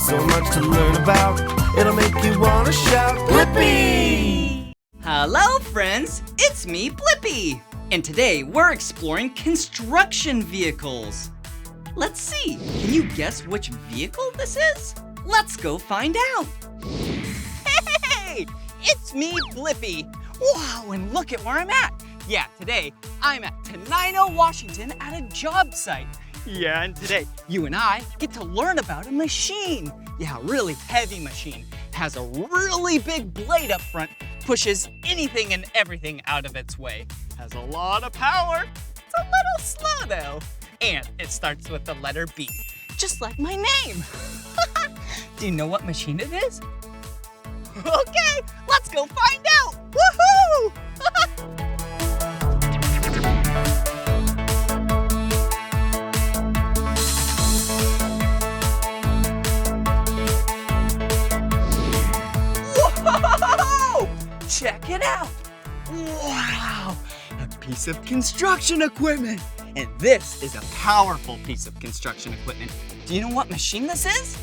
So much to learn about, it'll make you want to shout, Blippi! Hello, friends! It's me, Blippi! And today we're exploring construction vehicles. Let's see, can you guess which vehicle this is? Let's go find out. Hey! It's me, Blippi. Wow, and look at where I'm at. Yeah, today I'm at Tenino, Washington at a job site. Yeah, and today you and I get to learn about a machine. Yeah, a really heavy machine. Has a really big blade up front, pushes anything and everything out of its way. Has a lot of power. It's a little slow though. And it starts with the letter B, just like my name. Do you know what machine it is? Okay, let's go find out. Woohoo! Whoa! Check it out. Wow, a piece of construction equipment. And this is a powerful piece of construction equipment. Do you know what machine this is?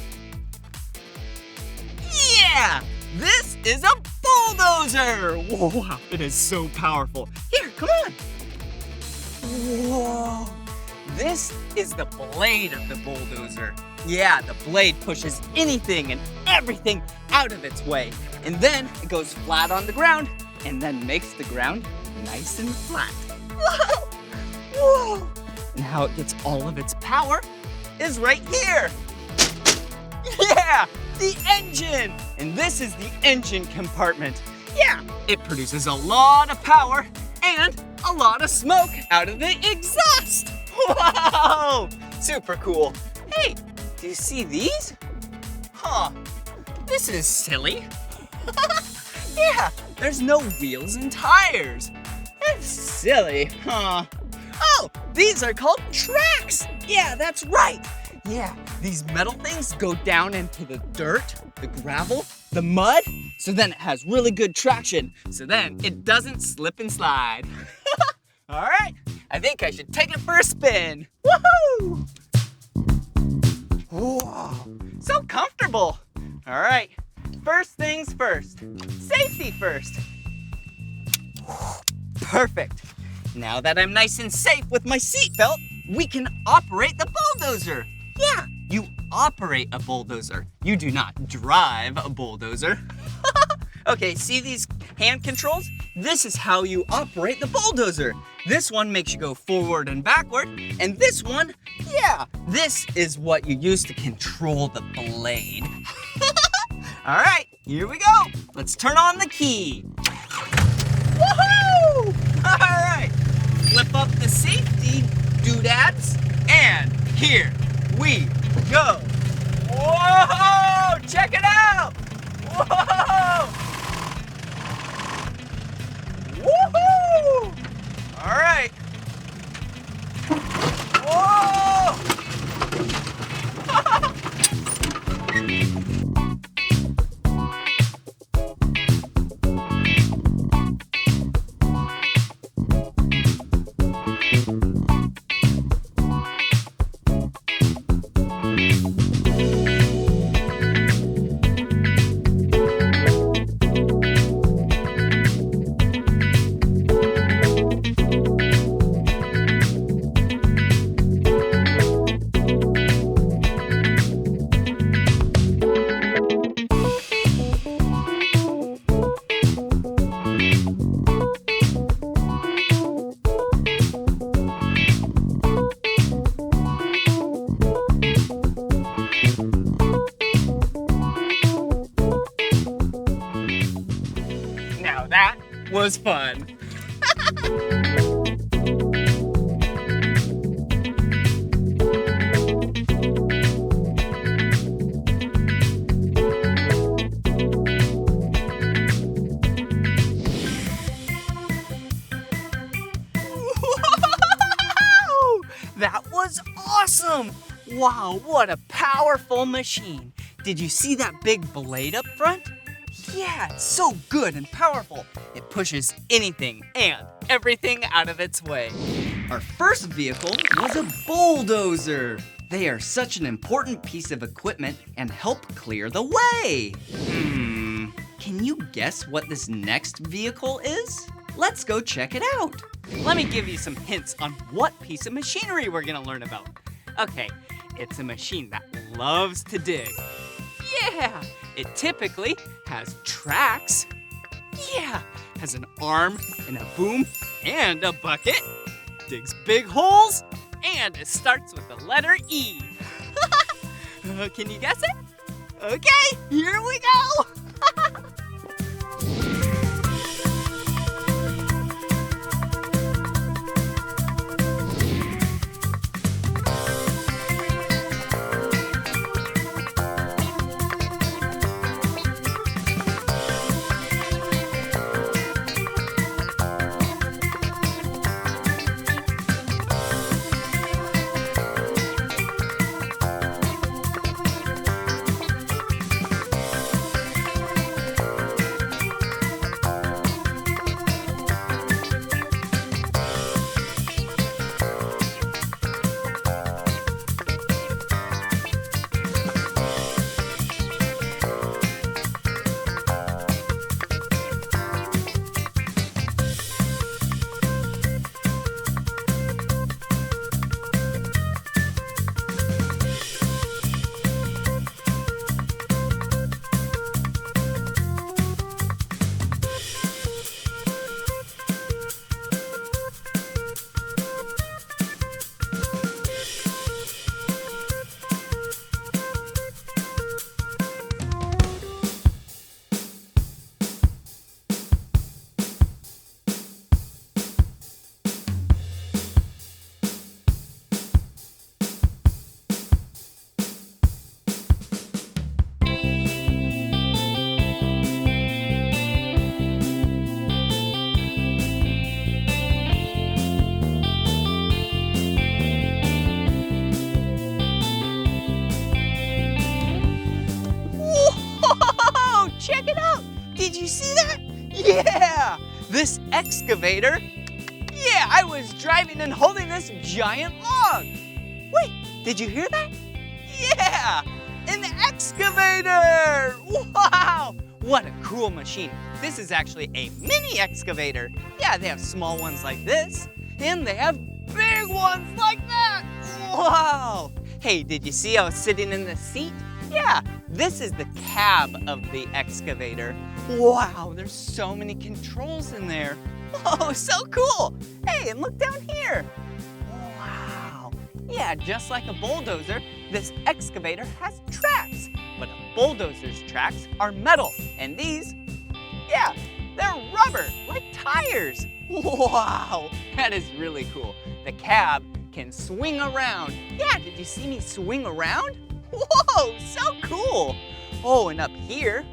Yeah, this is a bulldozer. Wow, it is so powerful. Here, come on. Whoa, this is the blade of the bulldozer. Yeah, the blade pushes anything and everything out of its way. And then it goes flat on the ground and then makes the ground nice and flat. Whoa! Whoa! And how it gets all of its power is right here. Yeah, the engine. And this is the engine compartment. Yeah, it produces a lot of power and a lot of smoke out of the exhaust. Whoa, super cool. Hey, do you see these? Huh, this is silly. Yeah, there's no wheels and tires. That's silly, huh? Oh, these are called tracks. Yeah, that's right. Yeah, these metal things go down into the dirt, the gravel, the mud, so then it has really good traction, so then it doesn't slip and slide. All right, I think I should take it for a spin. Woohoo! Whoa, so comfortable. All right, first things first, safety first. Perfect. Now that I'm nice and safe with my seatbelt, we can operate the bulldozer. Yeah, you operate a bulldozer. You do not drive a bulldozer. Okay, see these hand controls? This is how you operate the bulldozer. This one makes you go forward and backward, and this one, yeah, this is what you use to control the blade. All right, here we go. Let's turn on the key. Woohoo! All right, flip up the safety doodads, and here we go. Whoa! Check it out! Whoa! Woohoo! All right. Whoa! Now that was fun. That was awesome! Wow, what a powerful machine. Did you see that big blade up front? Yeah, it's so good and powerful. It pushes anything and everything out of its way. Our first vehicle was a bulldozer. They are such an important piece of equipment and help clear the way. Can you guess what this next vehicle is? Let's go check it out. Let me give you some hints on what piece of machinery we're gonna learn about. Okay, it's a machine that loves to dig. Yeah, it typically has tracks. Yeah, has an arm and a boom and a bucket. Digs big holes, and it starts with the letter E. Can you guess it? Okay, here we go. Check it out! Did you see that? Yeah! This excavator? Yeah, I was driving and holding this giant log. Wait, did you hear that? Yeah! An excavator! Wow! What a cool machine. This is actually a mini excavator. Yeah, they have small ones like this, and they have big ones like that. Wow! Hey, did you see I was sitting in the seat? Yeah, this is the cab of the excavator. Wow, there's so many controls in there. Whoa, so cool. Hey, and look down here. Wow. Yeah, just like a bulldozer, this excavator has tracks. But a bulldozer's tracks are metal, and these, yeah, they're rubber, like tires. Wow, that is really cool. The cab can swing around. Yeah, did you see me swing around? Whoa, so cool. Oh, and up here,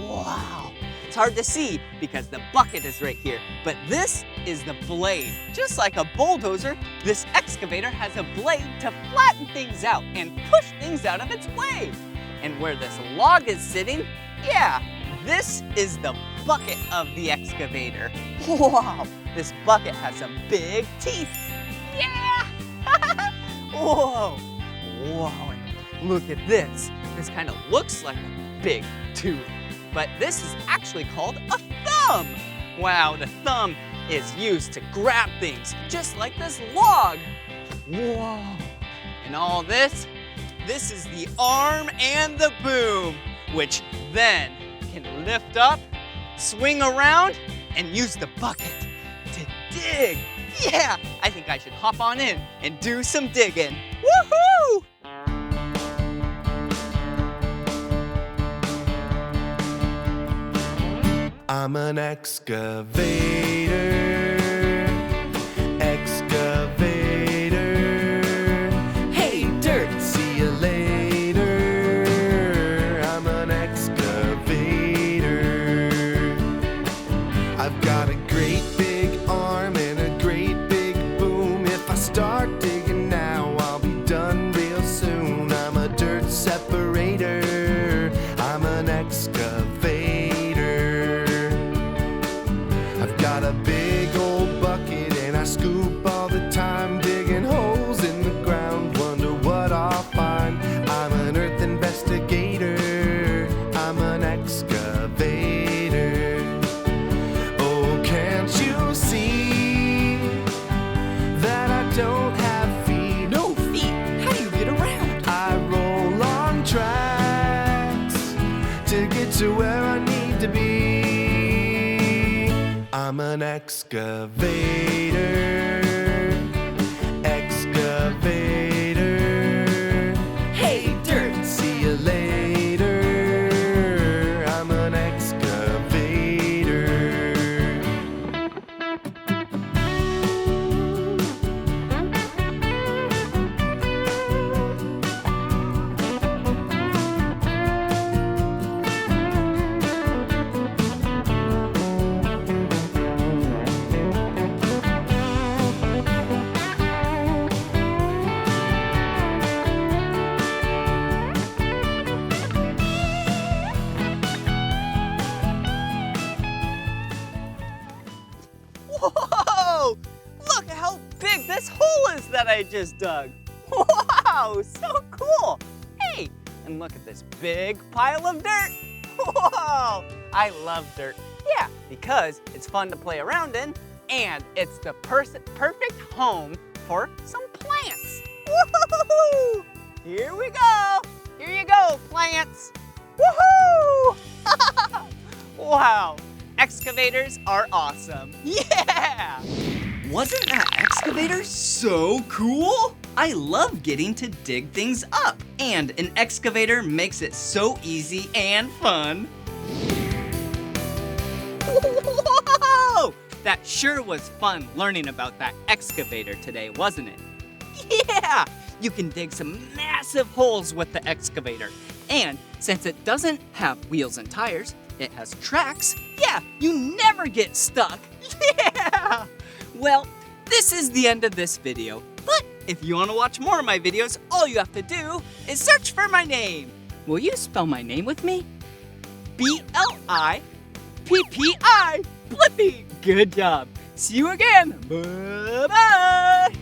wow. It's hard to see because the bucket is right here, but this is the blade. Just like a bulldozer, this excavator has a blade to flatten things out and push things out of its way. And where this log is sitting, yeah, this is the bucket of the excavator. Wow, this bucket has some big teeth. Yeah! Whoa, whoa, and look at this. This kind of looks like a big tooth, but this is actually called a thumb. Wow, the thumb is used to grab things, just like this log. Whoa, and all this is the arm and the boom, which then can lift up, swing around, and use the bucket to dig. Yeah, I think I should hop on in and do some digging. Woohoo! I'm an excavator, excavator. Hey, dirt, see you later. I'm an excavator. I've got a great big arm and a great big boom. If I start digging now, I'll be done real soon. I'm a dirt separator. I'm an excavator. Got a big moving tracks to get to where I need to be. I'm an excavator. Excavator. Hey, dirt, see you later. I'm an excavator. Whoa! Look at how big this hole is that I just dug. Wow, so cool. Hey, and look at this big pile of dirt. Whoa, I love dirt. Yeah, because it's fun to play around in, and it's the perfect home for some plants. Woohoo! Here we go. Here you go, plants. Woohoo! Wow. Excavators are awesome. Yeah! Wasn't that excavator so cool? I love getting to dig things up, and an excavator makes it so easy and fun. Whoa! That sure was fun learning about that excavator today, wasn't it? Yeah! You can dig some massive holes with the excavator, and since it doesn't have wheels and tires, it has tracks. Yeah, you never get stuck. Yeah! Well, this is the end of this video. But if you want to watch more of my videos, all you have to do is search for my name. Will you spell my name with me? B-L-I-P-P-I. Blippi. Good job. See you again. Bye-bye.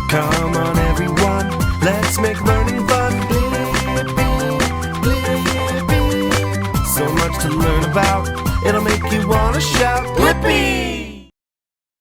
Come on, everyone, let's make learning fun. So much to learn about, it'll make you wanna shout, Blippi!